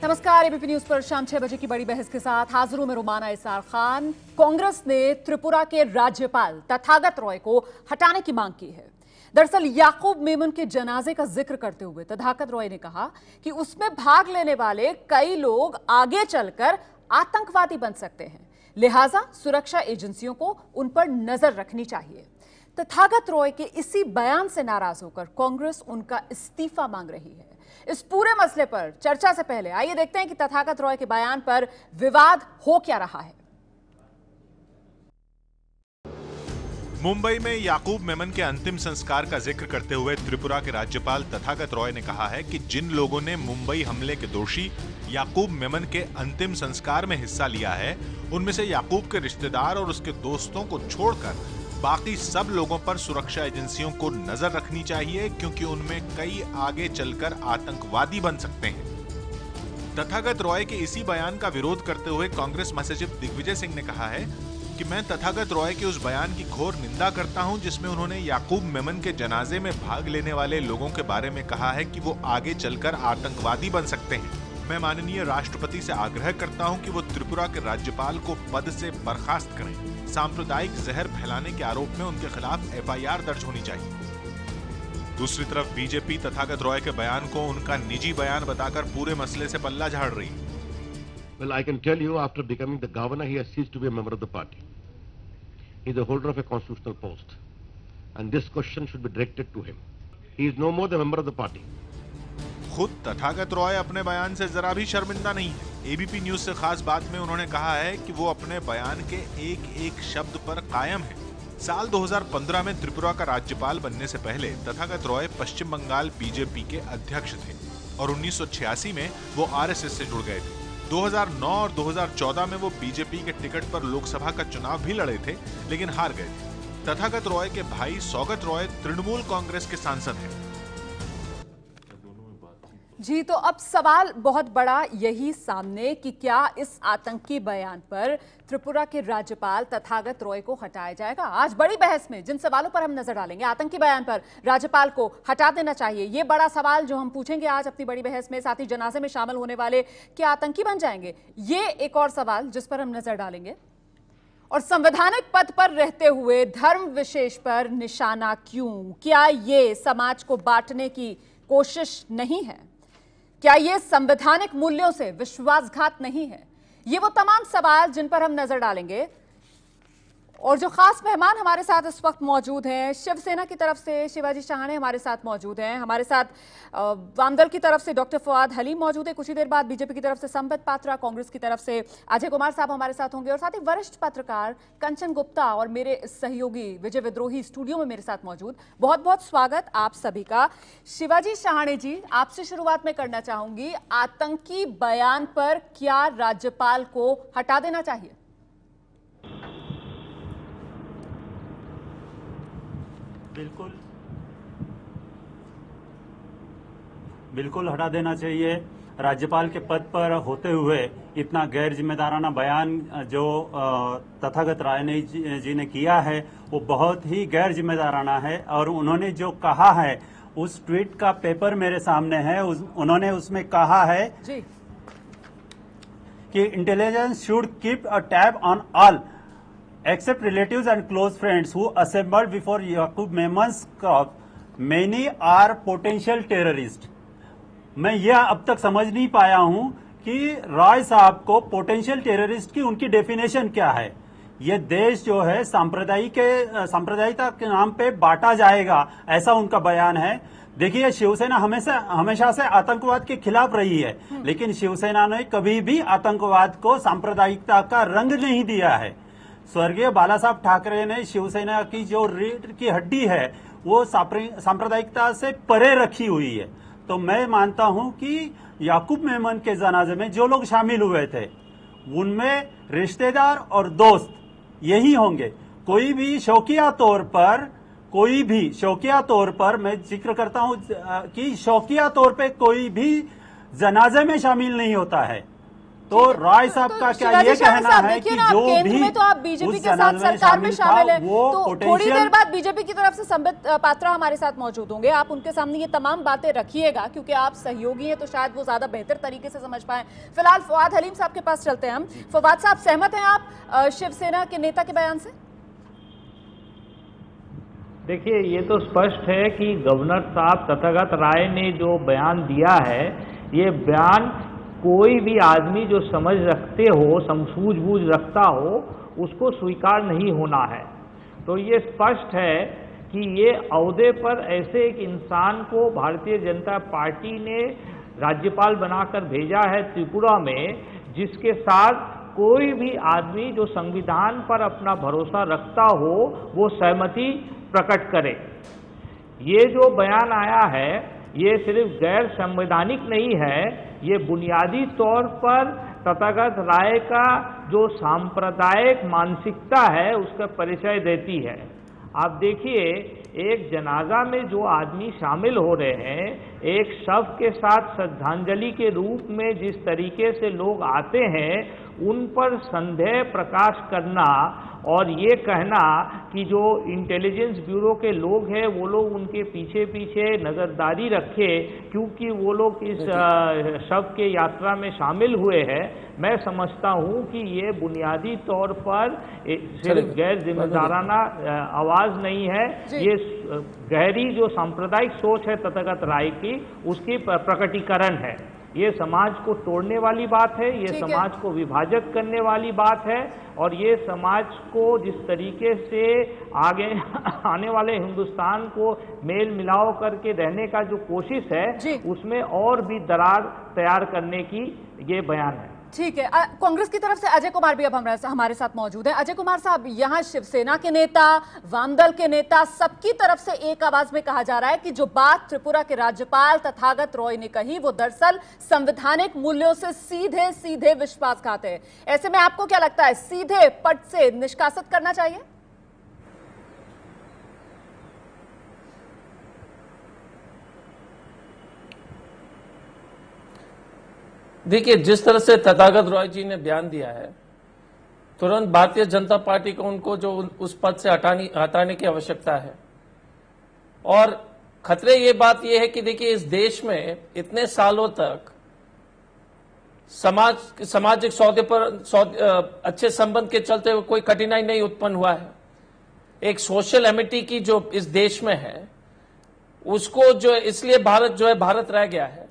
नमस्कार, ABP news पर शाम 6 बजे की बड़ी बहस के साथ हाजिर हूं मैं रुमाना इसार खान। कांग्रेस ने त्रिपुरा के राज्यपाल तथागत रॉय को हटाने की मांग की है। दरअसल याकूब मेमन के जनाजे का जिक्र करते हुए तथागत रॉय ने कहा कि उसमें भाग लेने वाले कई लोग आगे चलकर आतंकवादी बन सकते हैं, लिहाजा सुरक्षा एजेंसियों को उन पर नजर रखनी चाहिए। तथागत रॉय के इसी बयान से नाराज होकर कांग्रेस उनका इस्तीफा मांग रही है। इस पूरे मसले पर चर्चा से पहले आइए देखते हैं कि तथागत रॉय के बयान पर विवाद हो क्या रहा है। मुंबई में याकूब मेमन के अंतिम संस्कार का जिक्र करते हुए त्रिपुरा के राज्यपाल तथागत रॉय ने कहा है कि जिन लोगों ने मुंबई हमले के दोषी याकूब मेमन के अंतिम संस्कार में हिस्सा लिया है, उनमें से याकूब के रिश्तेदार और उसके दोस्तों को छोड़कर बाकी सब लोगों पर सुरक्षा एजेंसियों को नजर रखनी चाहिए, क्योंकि उनमें कई आगे चलकर आतंकवादी बन सकते हैं। तथागत रॉय के इसी बयान का विरोध करते हुए कांग्रेस महासचिव दिग्विजय सिंह ने कहा है कि मैं तथागत रॉय के उस बयान की घोर निंदा करता हूं, जिसमें उन्होंने याकूब मेमन के जनाजे में भाग लेने वाले लोगों के बारे में कहा है कि वो आगे चलकर आतंकवादी बन सकते हैं। मैं माननीय राष्ट्रपति से आग्रह करता हूं कि वो त्रिपुरा के राज्यपाल को पद से बर्खास्त करें। सांप्रदायिक जहर फैलाने के आरोप में उनके खिलाफ एफआईआर दर्ज होनी चाहिए। दूसरी तरफ बीजेपी तथागत रॉय के बयान को उनका निजी बयान बताकर पूरे मसले से पल्ला झाड़ रही है। Well, I can tell you, after becoming the governor, he has ceased to be a member of the party. He is the holder of a constitutional post, and this question should be directed to him. He is no more the member of the party. खुद तथागत रॉय अपने बयान से जरा भी शर्मिंदा नहीं है। ABP news से खास बात में उन्होंने कहा है कि वो अपने बयान के एक एक शब्द पर कायम है। साल 2015 में त्रिपुरा का राज्यपाल बनने से पहले तथागत रॉय पश्चिम बंगाल बीजेपी के अध्यक्ष थे और 1986 में वो आरएसएस से जुड़ गए थे। 2009 और 2014 में वो बीजेपी के टिकट पर लोकसभा का चुनाव भी लड़े थे, लेकिन हार गए थे। तथागत रॉय के भाई सौगत रॉय तृणमूल कांग्रेस के सांसद हैं। जी, तो अब सवाल बहुत बड़ा यही सामने कि क्या इस आतंकी बयान पर त्रिपुरा के राज्यपाल तथागत रॉय को हटाया जाएगा। आज बड़ी बहस में जिन सवालों पर हम नजर डालेंगे, आतंकी बयान पर राज्यपाल को हटा देना चाहिए, ये बड़ा सवाल जो हम पूछेंगे आज अपनी बड़ी बहस में। साथ ही जनाजे में शामिल होने वाले क्या आतंकी बन जाएंगे, ये एक और सवाल जिस पर हम नजर डालेंगे। और संवैधानिक पद पर रहते हुए धर्म विशेष पर निशाना क्यों? क्या ये समाज को बांटने की कोशिश नहीं है? क्या ये संवैधानिक मूल्यों से विश्वासघात नहीं है? ये वो तमाम सवाल जिन पर हम नजर डालेंगे। और जो खास मेहमान हमारे साथ इस वक्त मौजूद हैं, शिवसेना की तरफ से शिवाजी शाहणे हमारे साथ मौजूद हैं, हमारे साथ वामदल की तरफ से डॉक्टर फवाद हलीम मौजूद है, कुछ ही देर बाद बीजेपी की तरफ से संबित पात्रा, कांग्रेस की तरफ से अजय कुमार साहब हमारे साथ होंगे, और साथ ही वरिष्ठ पत्रकार कंचन गुप्ता और मेरे सहयोगी विजय विद्रोही स्टूडियो में मेरे साथ मौजूद। बहुत बहुत स्वागत आप सभी का। शिवाजी शाहणे जी, आपसे शुरुआत में करना चाहूंगी, आतंकी बयान पर क्या राज्यपाल को हटा देना चाहिए? बिल्कुल हटा देना चाहिए। राज्यपाल के पद पर होते हुए इतना गैर जिम्मेदाराना बयान जो तथागत रॉय जी ने किया है वो बहुत ही गैर जिम्मेदाराना है। और उन्होंने जो कहा है, उस ट्वीट का पेपर मेरे सामने है, उन्होंने उसमें कहा है जी कि intelligence should keep a tab on all except relatives and close friends who assembled before Yaqub Memon's crop. Many are potential terrorists. मैं यह अब तक समझ नहीं पाया हूं कि रॉय साहब को पोटेंशियल टेररिस्ट की उनकी डेफिनेशन क्या है। ये देश जो है सांप्रदायिकता के नाम पे बांटा जाएगा, ऐसा उनका बयान है। देखिए, शिवसेना हमेशा से आतंकवाद के खिलाफ रही है, लेकिन शिवसेना ने कभी भी आतंकवाद को सांप्रदायिकता का रंग नहीं दिया है। स्वर्गीय बाला साहब ठाकरे ने शिवसेना की जो रीढ़ की हड्डी है वो सांप्रदायिकता से परे रखी हुई है। तो मैं मानता हूं कि याकूब मेमन के जनाजे में जो लोग शामिल हुए थे उनमें रिश्तेदार और दोस्त यही होंगे। कोई भी शौकिया तौर पर मैं जिक्र करता हूं कि शौकिया तौर पे कोई भी जनाजे में शामिल नहीं होता है। तो रॉय साहब का क्या ये कहना है कि जो भी में तो आप बीजेपी के साथ सरकार में शामिल है, तो थोड़ी देर बाद बीजेपी की तरफ से संबित पात्रा हमारे साथ मौजूद होंगे। आप उनके सामने ये तमाम बातें रखिएगा, क्योंकि आप सहयोगी हैं तो शायद वो ज्यादा बेहतर तरीके से समझ पाए। फिलहाल फवाद हलीम साहब के पास चलते हैं हम। फवाद साहब, सहमत हैं आप शिवसेना के नेता के बयान से? देखिए, ये तो स्पष्ट है कि गवर्नर साहब तथागत राय ने जो बयान दिया है, ये बयान कोई भी आदमी जो समझ रखते हो, सूझबूझ रखता हो, उसको स्वीकार नहीं होना है। तो ये स्पष्ट है कि ये ओहदे पर ऐसे एक इंसान को भारतीय जनता पार्टी ने राज्यपाल बनाकर भेजा है त्रिपुरा में, जिसके साथ कोई भी आदमी जो संविधान पर अपना भरोसा रखता हो वो सहमति प्रकट करे। ये जो बयान आया है ये सिर्फ गैर संवैधानिक नहीं है, ये बुनियादी तौर पर तथागत राय का जो सांप्रदायिक मानसिकता है उसका परिचय देती है। आप देखिए, एक जनाजा में जो आदमी शामिल हो रहे हैं, एक शव के साथ श्रद्धांजलि के रूप में जिस तरीके से लोग आते हैं, उन पर संदेह प्रकाश करना और ये कहना कि जो इंटेलिजेंस ब्यूरो के लोग हैं वो लोग उनके पीछे पीछे नजरदारी रखे क्योंकि वो लोग इस शव के यात्रा में शामिल हुए हैं, मैं समझता हूं कि ये बुनियादी तौर पर सिर्फ गैर जिम्मेदाराना आवाज नहीं है, ये गहरी जो सांप्रदायिक सोच है तथागत राय की, उसकी प्रकटीकरण है। ये समाज को तोड़ने वाली बात है, ये समाज को विभाजित करने वाली बात है, और ये समाज को जिस तरीके से आगे आने वाले हिंदुस्तान को मेल मिलाव करके रहने का जो कोशिश है उसमें और भी दरार तैयार करने की ये बयान है। ठीक है, कांग्रेस की तरफ से अजय कुमार भी अब हमारे साथ मौजूद है। अजय कुमार साहब, यहाँ शिवसेना के नेता, वामदल के नेता, सबकी तरफ से एक आवाज में कहा जा रहा है कि जो बात त्रिपुरा के राज्यपाल तथागत रॉय ने कही वो दरअसल संवैधानिक मूल्यों से सीधे सीधे विश्वासघात है। ऐसे में आपको क्या लगता है, सीधे पद से निष्कासित करना चाहिए? देखिए, जिस तरह से तथागत रॉय जी ने बयान दिया है, तुरंत भारतीय जनता पार्टी को उनको जो उस पद से हटाने की आवश्यकता है। और खतरे ये बात ये है कि देखिए, इस देश में इतने सालों तक सामाजिक सौदे पर अच्छे संबंध के चलते हुए कोई कठिनाई नहीं उत्पन्न हुआ है। एक सोशल एमिटी की जो इस देश में है उसको जो इसलिए भारत जो है भारत रह गया है।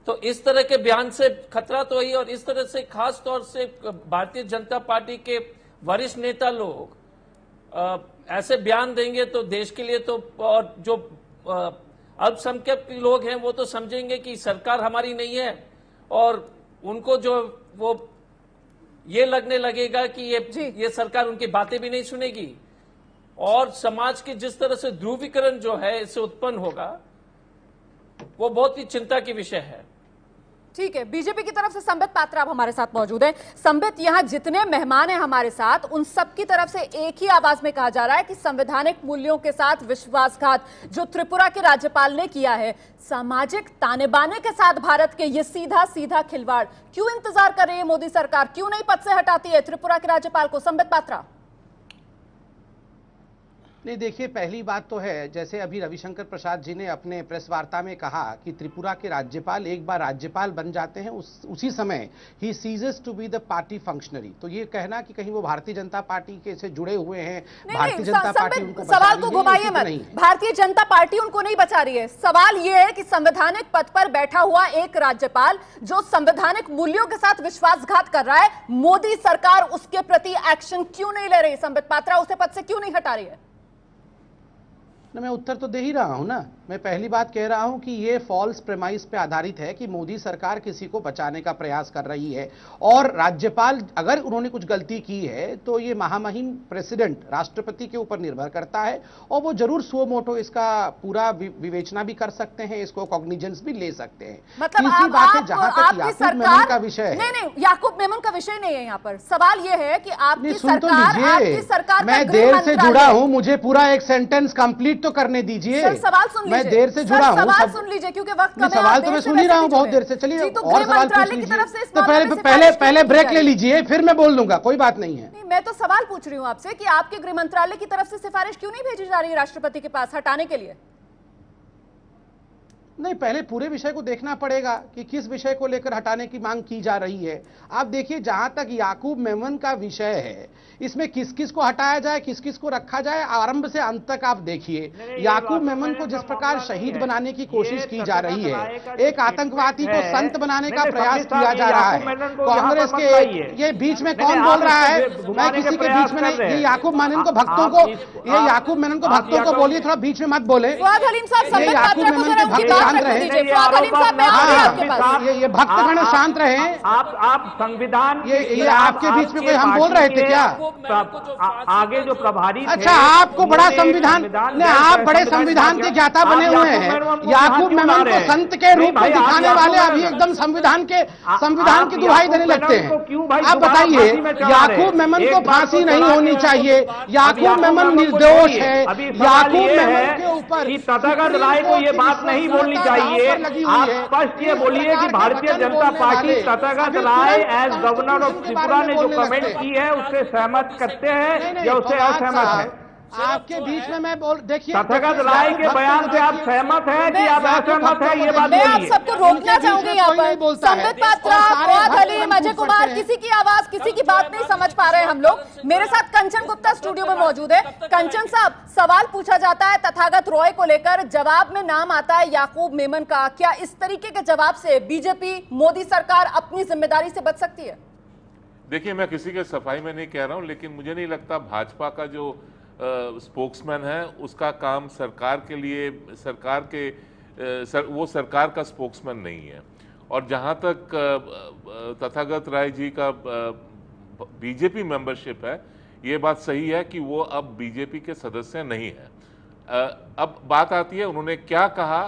तो इस तरह के बयान से खतरा तो ही, और इस तरह से खास तौर से भारतीय जनता पार्टी के वरिष्ठ नेता लोग ऐसे बयान देंगे तो देश के लिए तो, और जो अल्पसंख्यक लोग हैं वो तो समझेंगे कि सरकार हमारी नहीं है, और उनको जो वो ये लगने लगेगा कि ये सरकार उनकी बातें भी नहीं सुनेगी, और समाज की जिस तरह से ध्रुवीकरण जो है इससे उत्पन्न होगा वो बहुत ही चिंता की विषय है। ठीक है, बीजेपी की तरफ से संबित पात्रा अब हमारे साथ मौजूद है। संबित, यहाँ जितने मेहमान हैं हमारे साथ, उन सब की तरफ से एक ही आवाज में कहा जा रहा है कि संवैधानिक मूल्यों के साथ विश्वासघात जो त्रिपुरा के राज्यपाल ने किया है, सामाजिक ताने बाने के साथ भारत के ये सीधा सीधा खिलवाड़, क्यों इंतजार कर रही है मोदी सरकार, क्यों नहीं पद से हटाती है त्रिपुरा के राज्यपाल को? संबित पात्रा। नहीं, देखिए, पहली बात तो है, जैसे अभी रविशंकर प्रसाद जी ने अपने प्रेस वार्ता में कहा कि त्रिपुरा के राज्यपाल एक बार राज्यपाल बन जाते हैं उसी समय ही ceases to be the party functionary. तो ये कहना कि कहीं वो भारतीय जनता पार्टी के से जुड़े हुए हैं, भारतीय जनता पार्टी उनको सवाल को घुमाइए मत, भारतीय जनता पार्टी उनको नहीं बचा रही है। सवाल ये है कि संवैधानिक पद पर बैठा हुआ एक राज्यपाल जो संवैधानिक मूल्यों के साथ विश्वासघात कर रहा है, मोदी सरकार उसके प्रति एक्शन क्यों नहीं ले रही? संबित पात्रा, उसे पद से क्यों नहीं हटा रही है? मैं उत्तर तो दे ही रहा हूं ना। मैं पहली बात कह रहा हूं कि ये फॉल्स प्रेमाइस पे आधारित है कि मोदी सरकार किसी को बचाने का प्रयास कर रही है, और राज्यपाल अगर उन्होंने कुछ गलती की है तो ये महामहिम प्रेसिडेंट राष्ट्रपति के ऊपर निर्भर करता है, और वो जरूर सो मोटो इसका पूरा विवेचना भी कर सकते हैं, इसको कॉग्निजेंस भी ले सकते हैं। मतलब बात है जहां तक याकूब मेमन का विषय है, नहीं, याकूब मेमन का विषय नहीं है यहाँ पर। सवाल ये है कि आपकी सरकार मैं देर से जुड़ा हूं, मुझे पूरा एक सेंटेंस कंप्लीट तो करने दीजिए। सवाल सुन लीजिए। मैं देर से जुड़ा हूँ। सवाल सुन लीजिए क्योंकि वक्त कम है। सवाल तो मैं सुन ही रहा हूँ बहुत देर से। चलिए और सवाल पूछ लीजिए। तो पहले ब्रेक ले लीजिए, फिर मैं बोल लूंगा, कोई बात नहीं है। मैं तो सवाल पूछ रही हूँ आपसे कि आपके गृह मंत्रालय की तरफ से सिफारिश क्यों नहीं भेजी जा रही है राष्ट्रपति के पास हटाने के लिए? नहीं, पहले पूरे विषय को देखना पड़ेगा कि किस विषय को लेकर हटाने की मांग की जा रही है। आप देखिए, जहां तक याकूब मेमन का विषय है, इसमें किस किस को हटाया जाए, किस किस को रखा जाए, आरंभ से अंत तक आप देखिए। याकूब मेमन को जिस प्रकार शहीद बनाने की कोशिश की जा रही है, एक आतंकवादी को संत बनाने का प्रयास किया जा रहा है। कांग्रेस के ये बीच में कौन बोल रहा है? मैं किसी के बीच में नहीं। ये याकूब मेनन को भक्तों को, ये याकूब मेनन को भक्तों को बोलिए, थोड़ा बीच में मत बोले। ये याकूब मेमन के भक्त शांत रहे। ये भक्तगण शांत रहे। आप संविधान, ये आपके बीच में कोई हम बोल रहे थे क्या? आगे जो प्रभारी, अच्छा, आपको बड़ा संविधान ने, आप बड़े संविधान के ज्ञाता बने हुए हैं। याकूब मेमन को संत के रूप में दिखाने वाले अभी एकदम संविधान की दुहाई देने लगते हैं। आप बताइए, याकूब मेमन को फांसी नहीं होनी चाहिए। याकूब मेमन निर्दोष है। याकूब मेमन के ऊपर तथागत राय को ये बात नहीं बोलनी चाहिए। आप स्पष्ट ये बोलिए कि Bharatiya Janata Party Tathagata Roy as governor of Tripura ने जो कमेंट की है उससे सहमत करते हैं या उससे असहमत है? आपके बीच में मैं बोल, देखिए, तथागत राय के बयान से आप सहमत हैं कि आप असहमत हैं? ये बात मैं आप सबको रोकना चाहूंगी यहाँ पर। संबित पात्रा, फवाद हलीम, अजय कुमार, किसी की आवाज, किसी की बात नहीं समझ पा रहे हैं हम लोग। मेरे साथ कंचन गुप्ता स्टूडियो में मौजूद है। कंचन साहब, सवाल पूछा जाता है तथागत रॉय को लेकर, जवाब में नाम आता है याकूब मेमन का। क्या इस तरीके के जवाब से बीजेपी, मोदी सरकार अपनी जिम्मेदारी से बच सकती है? देखिए, मैं किसी के सफाई में नहीं कह रहा हूं, लेकिन मुझे नहीं लगता भाजपा का जो स्पोक्समैन है उसका काम सरकार के लिए, वो सरकार का स्पोक्समैन नहीं है। और जहां तक तथागत राय जी का बीजेपी मेंबरशिप है, ये बात सही है कि वो अब बीजेपी के सदस्य नहीं है। अब बात आती है उन्होंने क्या कहा,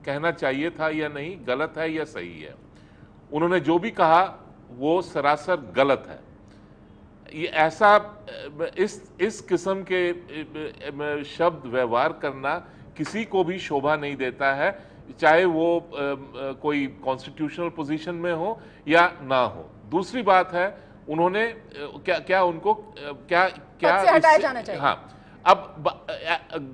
कहना चाहिए था या नहीं, गलत है या सही है। उन्होंने जो भी कहा वो सरासर गलत है। ये ऐसा इस किस्म के शब्द व्यवहार करना किसी को भी शोभा नहीं देता है, चाहे वो कोई कॉन्स्टिट्यूशनल पोजीशन में हो या ना हो। दूसरी बात है, उन्होंने क्या हटाया जाना चाहिए। हाँ, अब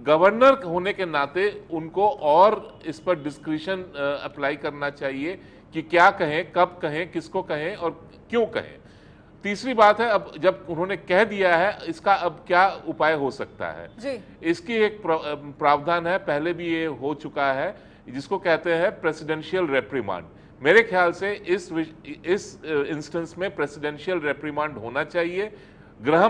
गवर्नर होने के नाते उनको और इस पर डिस्क्रिशन अप्लाई करना चाहिए कि क्या कहें, कब कहें, किसको कहें और क्यों कहें। तीसरी बात है, अब जब उन्होंने कह दिया है, इसका अब क्या उपाय हो सकता है जी। इसकी एक प्रावधान है, पहले भी ये हो चुका है, जिसको कहते हैं प्रेसिडेंशियल रेप्रिमांड। मेरे ख्याल से इस इंस्टेंस में प्रेसिडेंशियल रेप्रिमांड होना चाहिए। गृह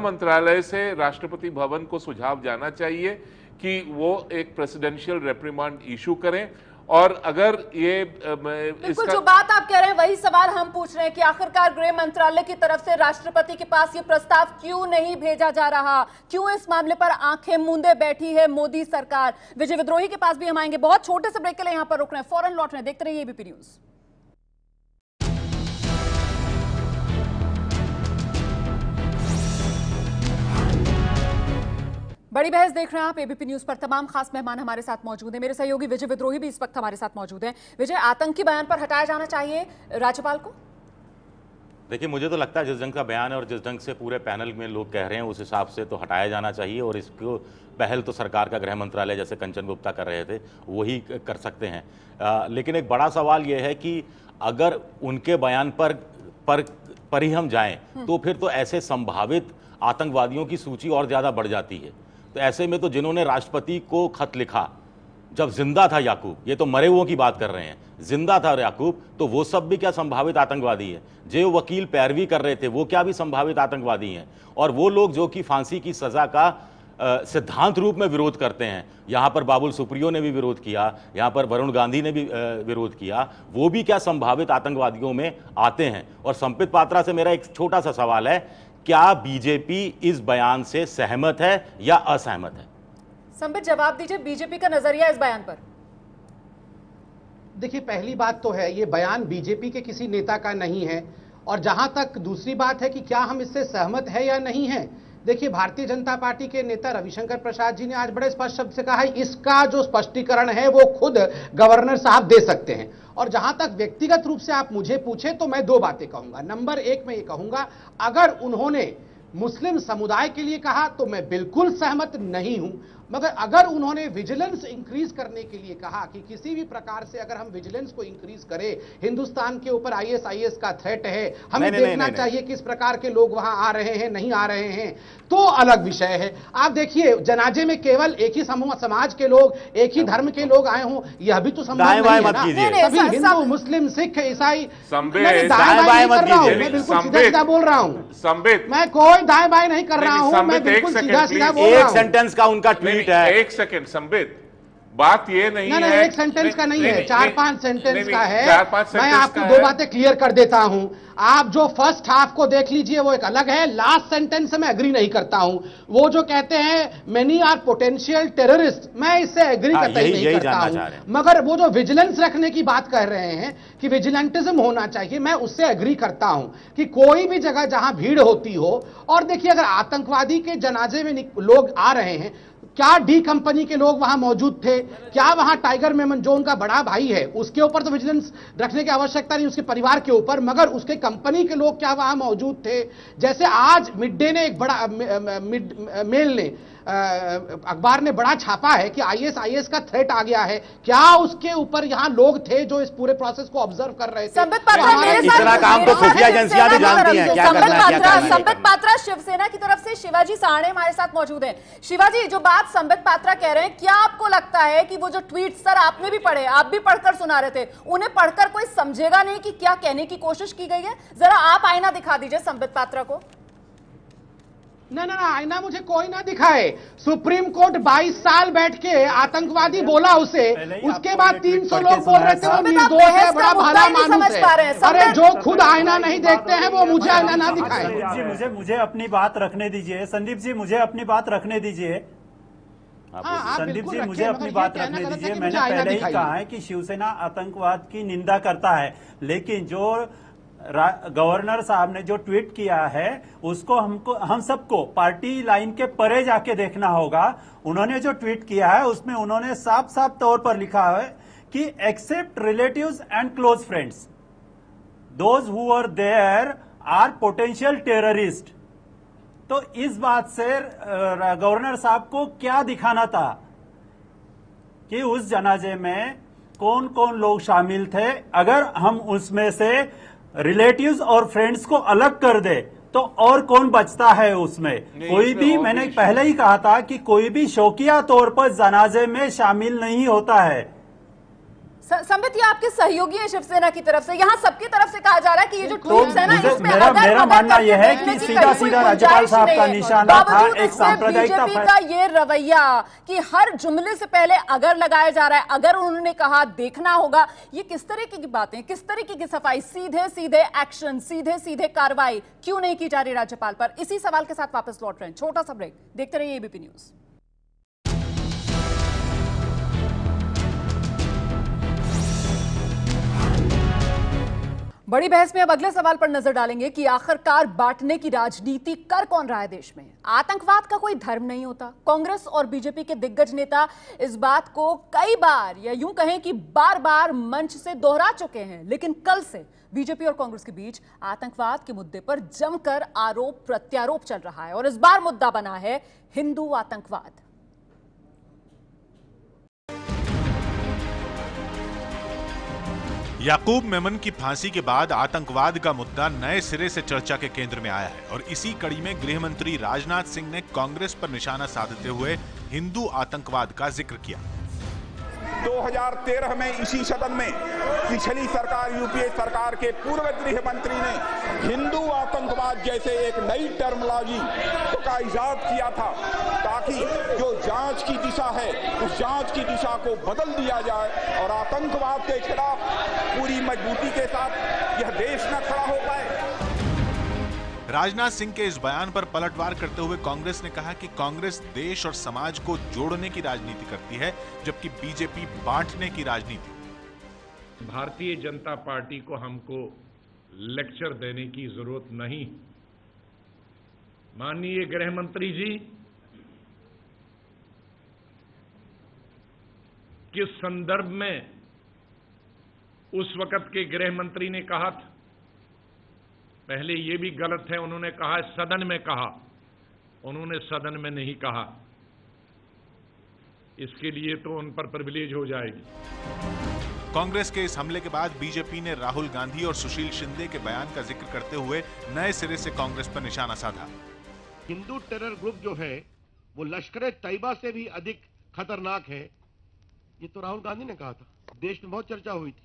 मंत्रालय से राष्ट्रपति भवन को सुझाव जाना चाहिए कि वो एक प्रेसिडेंशियल रेप्रिमांड इशू करें। और अगर ये बिल्कुल जो बात आप कह रहे हैं वही सवाल हम पूछ रहे हैं कि आखिरकार गृह मंत्रालय की तरफ से राष्ट्रपति के पास ये प्रस्ताव क्यों नहीं भेजा जा रहा, क्यों इस मामले पर आंखें मूंदे बैठी है मोदी सरकार। विजय विद्रोही के पास भी हम आएंगे, बहुत छोटे से ब्रेक के लिए यहां पर रुक रहे हैं, फौरन लौट रहे हैं। देखते रहिए एबीपी न्यूज। बड़ी बहस देख रहे हैं आप एबीपी न्यूज पर। तमाम खास मेहमान हमारे साथ मौजूद हैं। मेरे सहयोगी विजय विद्रोही भी इस वक्त हमारे साथ मौजूद हैं। विजय, आतंकी बयान पर हटाया जाना चाहिए राज्यपाल को? देखिए, मुझे तो लगता है जिस ढंग का बयान है और जिस ढंग से पूरे पैनल में लोग कह रहे हैं, उस हिसाब से तो हटाया जाना चाहिए। और इसको पहल तो सरकार का गृह मंत्रालय, जैसे कंचन गुप्ता कर रहे थे, वही कर सकते हैं। लेकिन एक बड़ा सवाल यह है कि अगर उनके बयान पर ही हम जाएं तो फिर तो ऐसे संभावित आतंकवादियों की सूची और ज़्यादा बढ़ जाती है। तो ऐसे में तो जिन्होंने राष्ट्रपति को खत लिखा जब जिंदा था याकूब, ये तो मरे हुओं की बात कर रहे हैं, जिंदा था याकूब, तो वो सब भी क्या संभावित आतंकवादी है? जो वकील पैरवी कर रहे थे वो क्या भी संभावित आतंकवादी हैं? और वो लोग जो कि फांसी की सजा का सिद्धांत रूप में विरोध करते हैं, यहाँ पर बाबुल सुप्रियो ने भी विरोध किया, यहाँ पर वरुण गांधी ने भी विरोध किया, वो भी क्या संभावित आतंकवादियों में आते हैं? और संबित पात्रा से मेरा एक छोटा सा सवाल है, क्या बीजेपी इस बयान से सहमत है या असहमत है? संबित, जवाब दीजिए, बीजेपी का नजरिया इस बयान पर। देखिए, पहली बात तो है ये बयान बीजेपी के किसी नेता का नहीं है। और जहां तक दूसरी बात है कि क्या हम इससे सहमत है या नहीं है, देखिए, भारतीय जनता पार्टी के नेता रविशंकर प्रसाद जी ने आज बड़े स्पष्ट शब्द से कहा है, इसका जो स्पष्टीकरण है वो खुद गवर्नर साहब दे सकते हैं। और जहां तक व्यक्तिगत रूप से आप मुझे पूछे तो मैं दो बातें कहूंगा। नंबर एक, मैं ये कहूंगा, अगर उन्होंने मुस्लिम समुदाय के लिए कहा तो मैं बिल्कुल सहमत नहीं हूं, मगर अगर उन्होंने विजिलेंस इंक्रीज करने के लिए कहा कि किसी भी प्रकार से अगर हम विजिलेंस को इंक्रीज करें, हिंदुस्तान के ऊपर आईएसआईएस का थ्रेट है, हमें देखना चाहिए किस प्रकार के लोग वहां आ रहे हैं, नहीं आ रहे हैं, तो अलग विषय है। आप देखिए, जनाजे में केवल एक ही समूह समाज के लोग, एक ही धर्म के लोग आए हों, यह भी तो संभव नहीं है ना। सभी हिंदू, मुस्लिम, सिख, ईसाई, मैं बिल्कुल सीधा सीधा बोल रहा हूं, मैं कोई दाएं बाएं नहीं कर रहा हूं, मैं बिल्कुल सीधा सीधा बोल रहा हूं। एक सेंटेंस का उनका ट्वीट है। एक सेकंड संबित, बात ये नहीं है, एक सेंटेंस का नहीं है, 4-5 सेंटेंस का है। मैं आपको दो बातें क्लियर कर देता हूं। आप जो फर्स्ट हाफ को देख लीजिए वो एक अलग है, लास्ट सेंटेंस से मैं एग्री नहीं करता हूं। वो जो कहते हैं मेनी आर पोटेंशियल टेररिस्ट, मैं इससे एग्री करता ही नहीं करता हूं। मगर वो जो विजिलेंस रखने की बात कह रहे हैं कि विजिलेंटिज्म होना चाहिए, मैं उससे एग्री करता हूं कि कोई भी जगह जहां भीड़ होती हो, और देखिए अगर आतंकवादी के जनाजे में लोग आ रहे हैं, क्या डी कंपनी के लोग वहां मौजूद थे, क्या वहां टाइगर मेमन जो उनका बड़ा भाई है उसके ऊपर तो विजिलेंस रखने की आवश्यकता नहीं, उसके परिवार के ऊपर, मगर उसके कंपनी के लोग क्या वहां मौजूद थे? जैसे आज मिड डे ने एक बड़ा मेल ने अखबार ने बड़ा छापा है कि आईएसआईएस का थ्रेट आ गया है, क्या उसके ऊपर यहां लोग थे जो इस पूरे प्रोसेस को ऑब्जर्व कर रहे थे? संबित पात्रा शिवसेना की तरफ से शिवाजी साहनी हमारे साथ मौजूद हैं। शिवाजी, जो बात संबित पात्रा कह रहे हैं, क्या आपको लगता है कि वो जो ट्वीट, सर आपने भी पढ़े, आप भी पढ़कर सुना रहे थे, उन्हें पढ़कर कोई समझेगा नहीं कि क्या कहने की कोशिश की गई है? जरा आप आईना दिखा दीजिए संबित पात्रा को। ना, आईना मुझे कोई ना दिखाए। सुप्रीम कोर्ट 22 साल बैठ के आतंकवादी बोला उसे, उसके बाद 300 लोग बोल रहे थे वो निर्दोष है, बड़ा भला मानुस है। अरे जो खुद आईना नहीं देखते हैं वो मुझे आईना ना दिखाए। संदीप जी, मुझे अपनी बात रखने दीजिए। संदीप जी, मुझे अपनी बात रखने दीजिए। संदीप जी, मुझे अपनी बात रखने दीजिए। मैंने पहले ही कहा है कि शिवसेना आतंकवाद की निंदा करता है, लेकिन जो गवर्नर साहब ने जो ट्वीट किया है उसको हम सबको पार्टी लाइन के परे जाके देखना होगा। उन्होंने जो ट्वीट किया है उसमें उन्होंने साफ साफ तौर पर लिखा है कि except relatives and close friends, those who are there are potential terrorist. तो इस बात से गवर्नर साहब को क्या दिखाना था कि उस जनाजे में कौन कौन लोग शामिल थे? अगर हम उसमें से रिलेटिव्स और फ्रेंड्स को अलग कर दे तो और कौन बचता है उसमें? कोई भी, मैंने पहले ही कहा था कि कोई भी शौकिया तौर पर जनाजे में शामिल नहीं होता है। संबित, ये आपके सहयोगी हैं शिवसेना की तरफ से, यहाँ सबकी तरफ से कहा जा रहा है कि ये जो ट्वीट्स है ना, इसमें मेरा मानना यह है कि सीधा सीधा राज्यपाल साहब का निशाना था, एक सांप्रदायिकता का ये रवैया कि हर जुमले से पहले अगर लगाया जा रहा है, अगर उन्होंने कहा देखना होगा, ये किस तरीके की बातें, किस तरीके की सफाई? सीधे सीधे एक्शन, सीधे सीधे कार्रवाई क्यों नहीं की जा रही राज्यपाल पर? इसी सवाल के साथ वापस लौट रहे हैं, छोटा सा ब्रेक, देखते रहिए एबीपी न्यूज। बड़ी बहस में अब अगले सवाल पर नजर डालेंगे कि आखिरकार बांटने की राजनीति कर कौन रहा है देश में? आतंकवाद का कोई धर्म नहीं होता। कांग्रेस और बीजेपी के दिग्गज नेता इस बात को कई बार, या यूं कहें कि बार बार मंच से दोहरा चुके हैं, लेकिन कल से बीजेपी और कांग्रेस के बीच आतंकवाद के मुद्दे पर जमकर आरोप प्रत्यारोप चल रहा है और इस बार मुद्दा बना है हिंदू आतंकवाद। याकूब मेमन की फांसी के बाद आतंकवाद का मुद्दा नए सिरे से चर्चा के केंद्र में आया है और इसी कड़ी में गृह मंत्री राजनाथ सिंह ने कांग्रेस पर निशाना साधते हुए हिंदू आतंकवाद का जिक्र किया। 2013 में इसी सदन में पिछली सरकार, यूपीए सरकार के पूर्व गृह मंत्री ने हिंदू आतंकवाद जैसे एक नई टर्मिनोलॉजी का इजाद किया था, ताकि जो जांच की दिशा है उस जांच की दिशा को बदल दिया जाए और आतंकवाद के खिलाफ पूरी मजबूती के साथ यह देश न खड़ा हो पाए। राजनाथ सिंह के इस बयान पर पलटवार करते हुए कांग्रेस ने कहा कि कांग्रेस देश और समाज को जोड़ने की राजनीति करती है, जबकि बीजेपी बांटने की राजनीति। भारतीय जनता पार्टी को हमको लेक्चर देने की जरूरत नहीं। माननीय गृह मंत्री जी, किस संदर्भ में उस वक्त के गृह मंत्री ने कहा था? पहले ये भी गलत है, उन्होंने कहा सदन में कहा, उन्होंने सदन में नहीं कहा। इसके लिए तो उन पर प्रिविलेज हो जाएगी। कांग्रेस के इस हमले के बाद बीजेपी ने राहुल गांधी और सुशील शिंदे के बयान का जिक्र करते हुए नए सिरे से कांग्रेस पर निशाना साधा। हिंदू टेरर ग्रुप जो है वो लश्कर तैयबा से भी अधिक खतरनाक है, ये तो राहुल गांधी ने कहा था, देश में बहुत चर्चा हुई थी।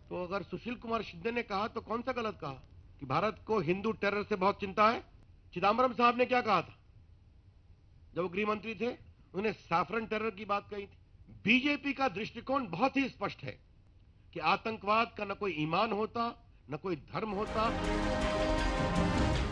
तो अगर सुशील कुमार शिंदे ने कहा तो कौन सा गलत कहा कि भारत को हिंदू टेरर से बहुत चिंता है? चिदम्बरम साहब ने क्या कहा था जब वो गृह मंत्री थे? उन्होंने सैफरन टेरर की बात कही थी। बीजेपी का दृष्टिकोण बहुत ही स्पष्ट है कि आतंकवाद का न कोई ईमान होता, न कोई धर्म होता।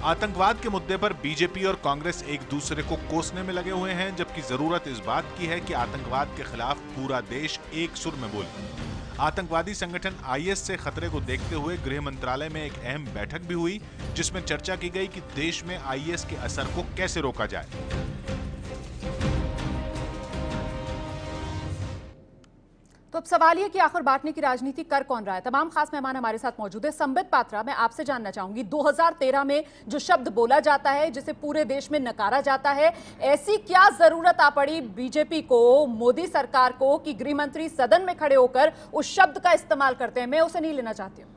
आतंकवाद के मुद्दे पर बीजेपी और कांग्रेस एक दूसरे को कोसने में लगे हुए हैं, जबकि जरूरत इस बात की है कि आतंकवाद के खिलाफ पूरा देश एक सुर में बोले। आतंकवादी संगठन आईएस से खतरे को देखते हुए गृह मंत्रालय में एक अहम बैठक भी हुई, जिसमें चर्चा की गई कि देश में आईएस के असर को कैसे रोका जाए। तो अब सवाल ये कि आखिर बांटने की राजनीति कर कौन रहा है। तमाम खास मेहमान हमारे साथ मौजूद है। संबित पात्रा, मैं आपसे जानना चाहूंगी, 2013 में जो शब्द बोला जाता है, जिसे पूरे देश में नकारा जाता है, ऐसी क्या जरूरत आ पड़ी बीजेपी को, मोदी सरकार को, कि गृह मंत्री सदन में खड़े होकर उस शब्द का इस्तेमाल करते हैं? मैं उसे नहीं लेना चाहती हूं।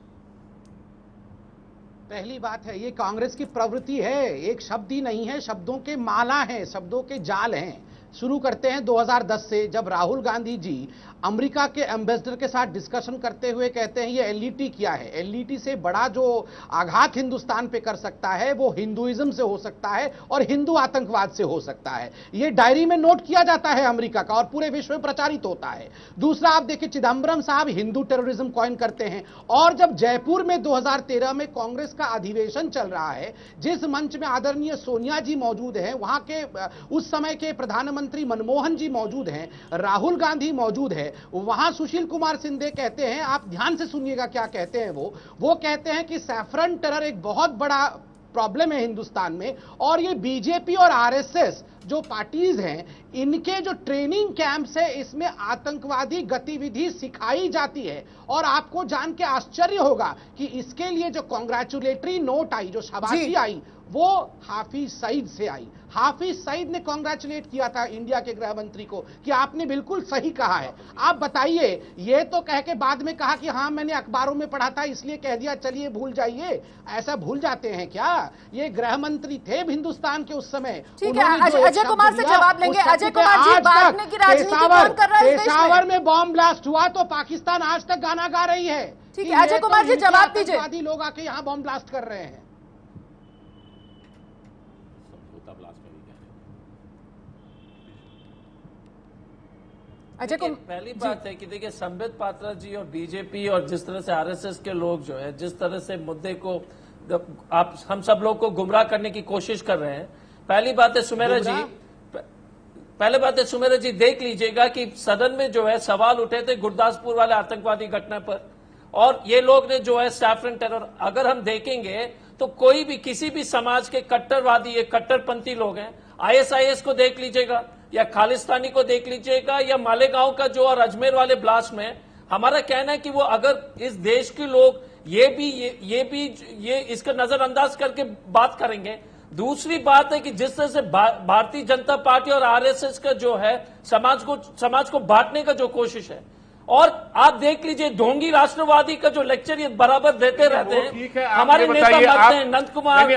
पहली बात है, ये कांग्रेस की प्रवृत्ति है, एक शब्द ही नहीं है, शब्दों के माला हैं, शब्दों के जाल हैं। शुरू करते हैं 2010 से, जब राहुल गांधी जी अमेरिका के एम्बेसडर के साथ डिस्कशन करते हुए कहते हैं ये एलईटी क्या है, एलईटी से बड़ा जो आघात हिंदुस्तान पे कर सकता है वो हिंदुइज्म से हो सकता है और हिंदू आतंकवाद से हो सकता है। ये डायरी में नोट किया जाता है अमेरिका का और पूरे विश्व में प्रचारित होता है। दूसरा, आप देखिए चिदम्बरम साहब हिंदू टेररिज्म कॉइन करते हैं। और जब जयपुर में 2013 में कांग्रेस का अधिवेशन चल रहा है, जिस मंच में आदरणीय सोनिया जी मौजूद हैं, वहां के उस समय के प्रधानमंत्री मनमोहन जी मौजूद हैं, राहुल गांधी मौजूद है, वहां सुशील कुमार शिंदे कहते हैं, आप ध्यान से सुनिएगा क्या कहते हैं वो कहते हैं कि सैफरन टेरर एक बहुत बड़ा प्रॉब्लम है हिंदुस्तान में, और ये बीजेपी और आरएसएस जो पार्टीज हैं, इनके जो ट्रेनिंग कैंप्स है, इसमें आतंकवादी गतिविधि सिखाई जाती है। और आपको जान के आश्चर्य होगा कि इसके लिए जो कांग्रेचुलेटरी नोट आई, जो शाबाशी आई, वो हाफिज सईद से आई। हाफिज सईद ने कांग्रेचुलेट किया था इंडिया के गृह मंत्री को कि आपने बिल्कुल सही कहा है। आप बताइए, ये तो कह के बाद में कहा कि हाँ मैंने अखबारों में पढ़ा था इसलिए कह दिया, चलिए भूल जाइए। ऐसा भूल जाते हैं क्या? ये गृह मंत्री थे हिंदुस्तान के उस समय। ठीक है, अजय कुमार से जवाब लेंगे। अजय कुमार जी, बांटने की राजनीति कौन कर रहा है इस देश में? पेशावर में बॉम्ब ब्लास्ट हुआ तो पाकिस्तान आज तक गाना गा रही है। ठीक है, अजय कुमार जी जवाब दीजिए। आतंकवादी लोग आके यहाँ बॉम्ब ब्लास्ट कर रहे हैं। अजय को पहली बात है कि देखिए, संबित पात्रा जी और बीजेपी और जिस तरह से आरएसएस के लोग जो है, जिस तरह से मुद्दे को आप हम सब लोग को गुमराह करने की कोशिश कर रहे हैं। पहली बात है सुमेरा जी, देख लीजिएगा कि सदन में जो है सवाल उठे थे गुरदासपुर वाले आतंकवादी घटना पर, और ये लोग ने जो है सैफरन टेरर, अगर हम देखेंगे तो कोई भी किसी भी समाज के कट्टरवादी, ये कट्टरपंथी लोग हैं, आईएसआईएस को देख लीजिएगा या खालिस्तानी को देख लीजिएगा या मालेगांव का जो और अजमेर वाले ब्लास्ट में, हमारा कहना है कि वो अगर इस देश के लोग ये इसका नजरअंदाज करके बात करेंगे। दूसरी बात है कि जिस तरह से भारतीय जनता पार्टी और आरएसएस का जो है समाज को बांटने का जो कोशिश है, और आप देख लीजिए ढोंगी राष्ट्रवादी का जो लेक्चर ये बराबर देते रहते हैं। हमारे नेता लगते हैं नंद कुमार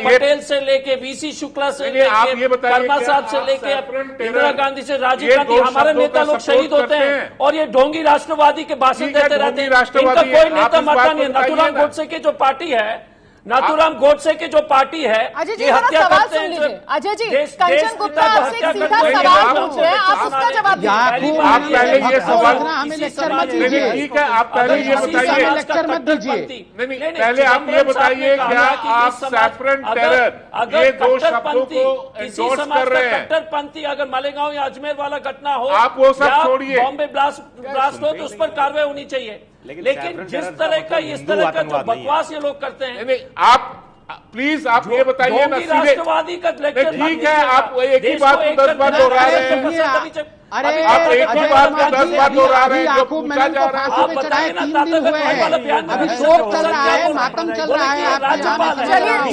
पटेल से लेके वीसी शुक्ला से लेके वर्मा साहब से लेके इंदिरा गांधी से राजीव गांधी, हमारे नेता लोग शहीद होते हैं और ये ढोंगी राष्ट्रवादी के भाषण देते रहते हैं। इनका कोई नेता मरता नहीं है। नाथूराम गोडसे की जो पार्टी है, नाथूराम गोडसे की जो पार्टी है, ये हत्या करते हैं। अजय जी, कंचन गुप्ता आपसे एक सीधा सवाल पूछ रहे हैं, आप उसका जवाब दीजिए। आप पहले ये सवाल, हमें लेक्चर मत दीजिए। ठीक है, आप पहले ये बताइए, लेक्चर मत दीजिए। नहीं, पहले आप ये बताइए, क्या आप सैफरन टेरर ये दो शब्दों को एंडोर्स कर रहे हैं? कट्टरपंथी अगर मालेगांव या अजमेर वाला घटना हो, आप वो सब छोड़िए, बॉम्बे ब्लास्ट हो तो उस पर कार्रवाई होनी चाहिए। लेकिन जिस तरह का इस तरह का जो बकवास ये लोग करते हैं, प्लीज आप ये बताइए ना सीधे। राष्ट्रवादी का लेक्चर ठीक है, आप एक ही बात को 10 बार दोहरा रहे हैं। अरे आप एक ही बात को 10 बार दोहरा रहे हैं जो पूछा जा रहा है। आप बताइए 3 दिन हुए हैं, अभी शोक चल रहा है, मातम चल रहा है,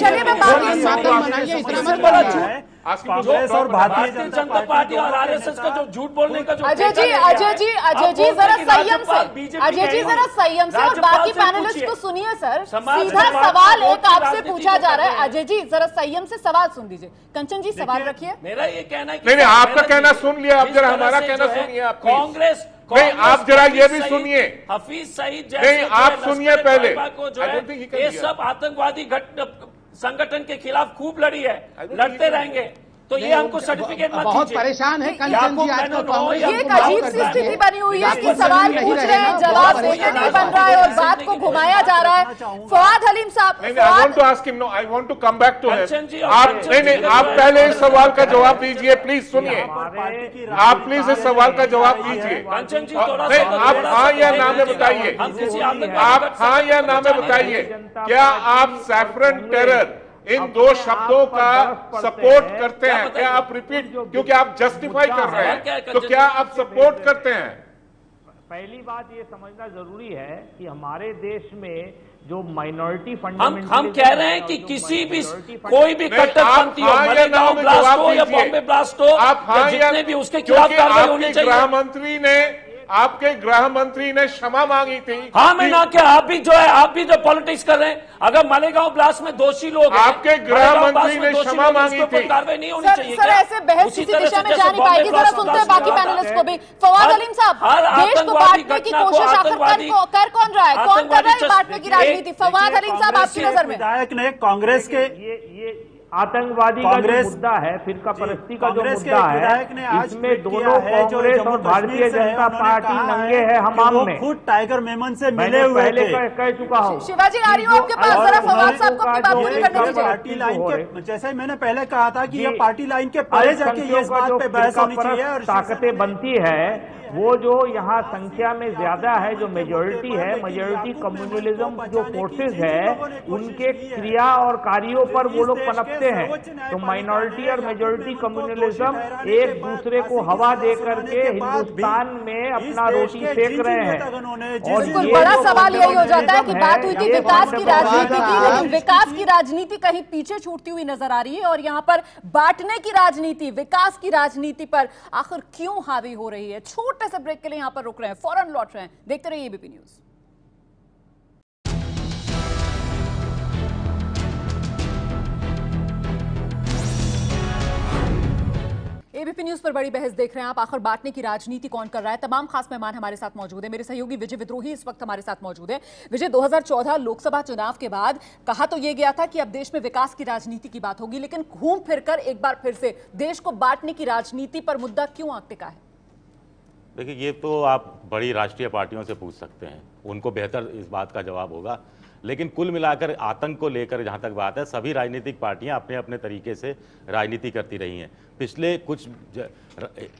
चलिए मैं बात मातम मनाइए, इतना मत बोलिए। कांग्रेस और भारतीय जनता पार्टी और आरएसएस का जो झूठ बोलने का जो अजय जी जरा संयम से, अजय जी जरा संयम से, और बाकी पैनलिस्ट को सुनिए सर। सीधा सवाल एक आपसे पूछा जा रहा है। अजय जी जरा संयम से सवाल सुन लीजिए। कंचन जी सवाल रखिए। मेरा ये कहना है नहीं, आपका कहना सुन लिया, अब जरा हमारा कहना सुनिए। आप कांग्रेस नहीं, आप जरा ये भी सुनिए। हफीज सईद नहीं, आप सुनिए पहले। ये सब आतंकवादी संगठन के खिलाफ खूब लड़ी है, लड़ते रहेंगे, तो ये हमको सर्टिफिकेट मत बहुत दीजिए। परेशान है कंचन जी आजकल कांग्रेस। ये एक अजीब सी स्थिति बनी हुई है कि सवाल पूछ रहे हैं, जवाब देने नहीं बन रहा है और बात को घुमाया जा रहा है। फवाद हलीम साहब, I want to ask him, no I want to come back to him. आप नहीं, आप पहले इस सवाल का जवाब दीजिए, प्लीज सुनिए। आप प्लीज इस सवाल का जवाब दीजिए। आप हाँ या ना में बताइए, आप हाँ या ना में बताइए, क्या आप सैफरन टेरर इन 2 शब्दों का सपोर्ट करते हैं? क्या आप रिपीट, क्योंकि आप जस्टिफाई कर रहे हैं, तो क्या आप सपोर्ट करते हैं? पहली बात ये समझना जरूरी है कि हमारे देश में जो माइनॉरिटी हम कह रहे हैं कि किसी भी कोई भी कट्टरपंथी हो, मालेगांव ब्लास्ट हो या बॉम्बे ब्लास्ट हो, आप हाँ या जितने भी उसके खिलाफ कार्रवाई होनी चाहिए। गृह मंत्री ने, आपके गृह मंत्री ने क्षमा मांगी थी। हाँ, मैं ना क्या, आप भी जो है, आप भी जो पॉलिटिक्स कर रहे हैं, अगर मालेगांव ब्लास्ट में दोषी लोग हैं, आपके गृह मंत्री ने क्षमा मांगी थी। कार्रवाई नहीं होनी चाहिए। सर ऐसे बहस किसी दिशा में जा नहीं पाएगी। जरा सुनते हैं बाकी पैनलिस्ट को भी। फवाद हलीम साहब, देश को बांटने की कोशिश आखिर कर कौन रहा है, कौन कर रहा है बांटने की राजनीति? फवाद हलीम साहब, आपकी नजर में। विधायक ने कांग्रेस के ये आतंकवादी का जो मुद्दा है, फिरका परस्ती का जो मुद्दा है, इसमें दोनों कांग्रेस और भारतीय जनता पार्टी नंगे हैं हमाम में। खुद टाइगर मेमन से मिले हुए पहले थे। कह चुका हूँ। शिवाजी आ रही हूँ आपके पास, जरा फवाद साहब को अपनी बात पूरी करने दीजिए। पार्टी लाइन के, जैसे मैंने पहले कहा था कि ये पार्टी लाइन के परे जाके ये इस बात पे बहस होनी चाहिए और ताकतें बनती है। वो जो यहाँ संख्या में ज्यादा है, जो मेजोरिटी है, मेजोरिटी कम्युनलिज्म जो फोर्सेस है, उनके क्रिया और कार्यों पर वो लोग पनपते हैं। तो माइनॉरिटी और मेजोरिटी कम्युनलिज्म एक दूसरे को हवा दे करके हिंदुस्तान में अपना रोटी सेक रहे हैं। और बिल्कुल बड़ा सवाल यही हो जाता है कि बात हुई थी विकास की राजनीति की, लेकिन विकास की राजनीति कहीं पीछे छूटती हुई नजर आ रही है और यहाँ पर बांटने की राजनीति, विकास की राजनीति पर आखिर क्यों हावी हो रही है? छोटे से ब्रेक के लिए यहां पर रुक रहे हैं, फौरन लौट रहे हैं। देखते रहिए एबीपी न्यूज। एबीपी न्यूज पर बड़ी बहस देख रहे हैं आप। आखिर बांटने की राजनीति कौन कर रहा है? तमाम खास मेहमान हमारे साथ मौजूद हैं। मेरे सहयोगी विजय विद्रोही इस वक्त हमारे साथ मौजूद है। विजय, 2014 लोकसभा चुनाव के बाद कहा तो यह गया था कि अब देश में विकास की राजनीति की बात होगी, लेकिन घूम फिरकर एक बार फिर से देश को बांटने की राजनीति पर मुद्दा क्यों आंक टिका है? देखिए, ये तो आप बड़ी राष्ट्रीय पार्टियों से पूछ सकते हैं, उनको बेहतर इस बात का जवाब होगा। लेकिन कुल मिलाकर आतंक को लेकर जहाँ तक बात है, सभी राजनीतिक पार्टियां अपने अपने तरीके से राजनीति करती रही हैं। पिछले कुछ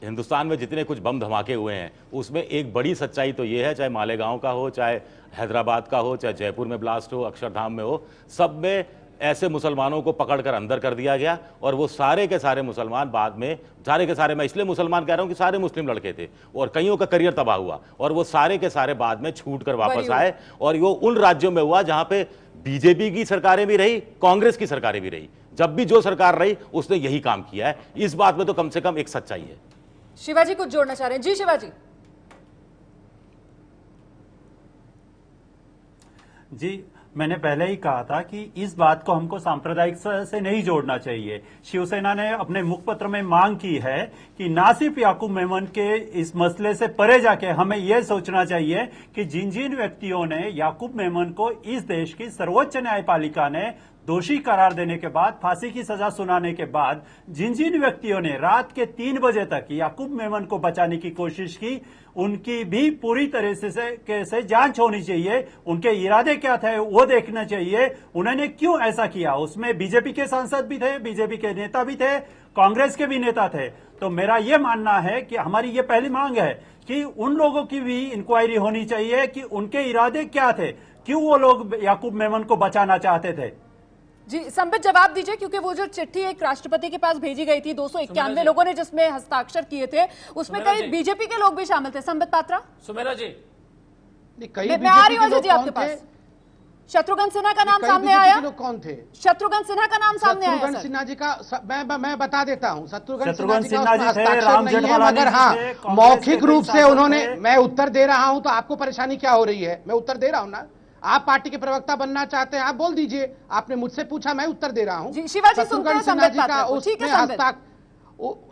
हिंदुस्तान में जितने कुछ बम धमाके हुए हैं, उसमें एक बड़ी सच्चाई तो ये है, चाहे मालेगांव का हो, चाहे हैदराबाद का हो, चाहे जयपुर में ब्लास्ट हो, अक्षरधाम में हो, सब में ऐसे मुसलमानों को पकड़कर अंदर कर दिया गया और वो सारे के सारे मुसलमान बाद में, सारे के सारे, मैं इसलिए मुसलमान कह रहा हूं कि सारे मुस्लिम लड़के थे और कईयों का करियर तबाह हुआ और वो सारे के सारे बाद में छूट कर वापस आए। और वो उन राज्यों में हुआ जहां पे बीजेपी की सरकारें भी रही, कांग्रेस की सरकारें भी रही। जब भी जो सरकार रही उसने यही काम किया है। इस बात में तो कम से कम एक सच्चाई है। शिवाजी कुछ जोड़ना चाह रहे हैं? जी शिवाजी। जी, मैंने पहले ही कहा था कि इस बात को हमको सांप्रदायिक से नहीं जोड़ना चाहिए। शिवसेना ने अपने मुखपत्र में मांग की है कि ना सिर्फ याकूब मेमन के इस मसले से परे जाके हमें यह सोचना चाहिए कि जिन जिन व्यक्तियों ने याकूब मेमन को इस देश की सर्वोच्च न्यायपालिका ने दोषी करार देने के बाद, फांसी की सजा सुनाने के बाद, जिन जिन व्यक्तियों ने रात के 3 बजे तक याकूब मेमन को बचाने की कोशिश की, उनकी भी पूरी तरह से जांच होनी चाहिए। उनके इरादे क्या थे वो देखना चाहिए। उन्होंने क्यों ऐसा किया? उसमें बीजेपी के सांसद भी थे, बीजेपी के नेता भी थे, कांग्रेस के भी नेता थे। तो मेरा ये मानना है कि हमारी ये पहली मांग है कि उन लोगों की भी इंक्वायरी होनी चाहिए कि उनके इरादे क्या थे, क्यों वो लोग याकूब मेमन को बचाना चाहते थे। जी संबित जवाब दीजिए, क्योंकि वो जो चिट्ठी एक राष्ट्रपति के पास भेजी गई थी 291 लोगों ने जिसमें हस्ताक्षर किए थे, उसमें कई बीजेपी के लोग भी शामिल थे। संबित पात्रा, सुमेरा जी, मैं आ रही हूँ अजय जी आपके पास। शत्रुघ्न सिन्हा का नाम सामने आया। लोग कौन थे? शत्रुघ्न सिन्हा का नाम सामने आया। शत्रुघ्न सिन्हा जी का मैं बता देता हूं। शत्रुघ्न सिन्हा जी जी का थे, हस्ताक्षर राम नहीं है, जेठमलानी मगर जी हाँ थे, कांग्रेस मौखिक के रूप कई से सांसद उन्होंने, थे। मैं उत्तर दे रहा हूं तो आपको परेशानी क्या हो रही है? मैं उत्तर दे रहा हूं ना, आप पार्टी के प्रवक्ता बनना चाहते हैं, आप बोल दीजिए। आपने मुझसे पूछा, मैं उत्तर दे रहा हूं। जी, शिवाजी सुनते शत्रुघ्न हैं सिन्हा संबित जी का पात्रा को। ठीक है उसमें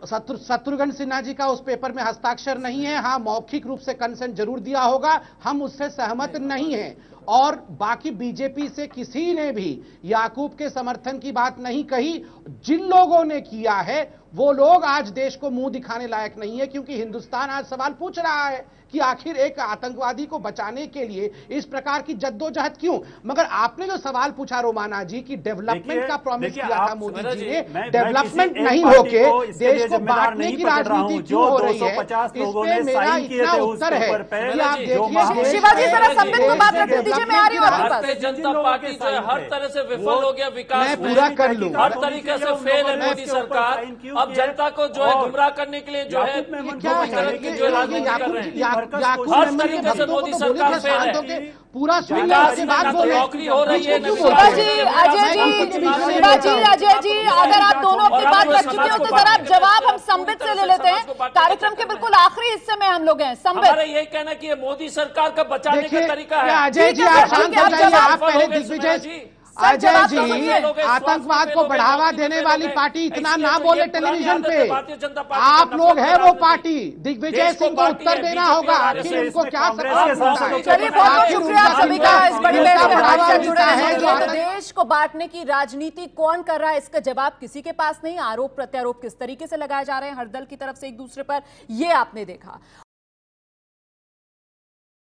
संबित। शत्रुघ्न सिन्हा जी का उस पेपर में हस्ताक्षर नहीं है। हाँ, मौखिक रूप से कंसेंट जरूर दिया होगा, हम उससे सहमत नहीं हैं। और बाकी बीजेपी से किसी ने भी याकूब के समर्थन की बात नहीं कही। जिन लोगों ने किया है वो लोग आज देश को मुंह दिखाने लायक नहीं है, क्योंकि हिंदुस्तान आज सवाल पूछ रहा है कि आखिर एक आतंकवादी को बचाने के लिए इस प्रकार की जद्दोजहद क्यों? मगर आपने जो सवाल पूछा रोमाना जी की डेवलपमेंट का प्रॉमिस किया था मोदी जी ने, डेवलपमेंट नहीं होके देश को बांटने की राजनीति क्यों हो रही है, इस पे मेरा इतना उत्तर है कि आप देखिए। शिवाजी जरा संबित को बात रखने दीजिए, मैं आ रही हूँ आपके पास। भारतीय जनता पार्टी जो है हर तरह से विफल हो गया विकास मैं में, पूरा कर लूं। हर तरीके से फेल है मोदी सरकार। अब जनता को जो है गुमराह करने के लिए जो है क्या है की जो राजनीति कर रहे हैं, याकूब हर मेमन के तरीके से भक्तों को मोदी तो बोले सरकार थे फेल है। शांतों के पूरा सुन विकास के में बाद ना तो बोले नौकरी हो रही है, क्यों ना बोलते शिवाजी, हैं? अजय जी, शिवाजी, अजय जी, अगर आप दोनों अपनी बात रख चुके हो तो जरा आप जवाब हम संबित से ले लेते हैं। कार्यक्रम के बिल्कुल आखिरी हिस्से में हम लोग हैं। हमारा संबित, यही कहना कि ये मोदी सरकार का बचाने का देखिए, तरीका है। अजय जी आप शांत हो जाइए। आप पहले दिग्विजय अजय जवाब जी तो सुनिए। आतंकवाद को बढ़ावा देने वाली पार्टी इतना ना बोले टेलीविजन पे। भारतीय जनता पार्टी आप का लोग नफरत हैं वो फैला रही पार्टी। दिग्विजय सिंह को उत्तर देना होगा, आखिर उनको क्या चलिए बहुत बहुत शुक्रिया आप सभी का इस बड़ी बहस में हमारे साथ जुड़े रहने के लिए। तो देश को बांटने की राजनीति कौन कर रहा है, इसका जवाब किसी के पास नहीं। आरोप प्रत्यारोप किस तरीके से लगाए जा रहे हैं हर दल की तरफ से एक दूसरे पर, ये आपने देखा।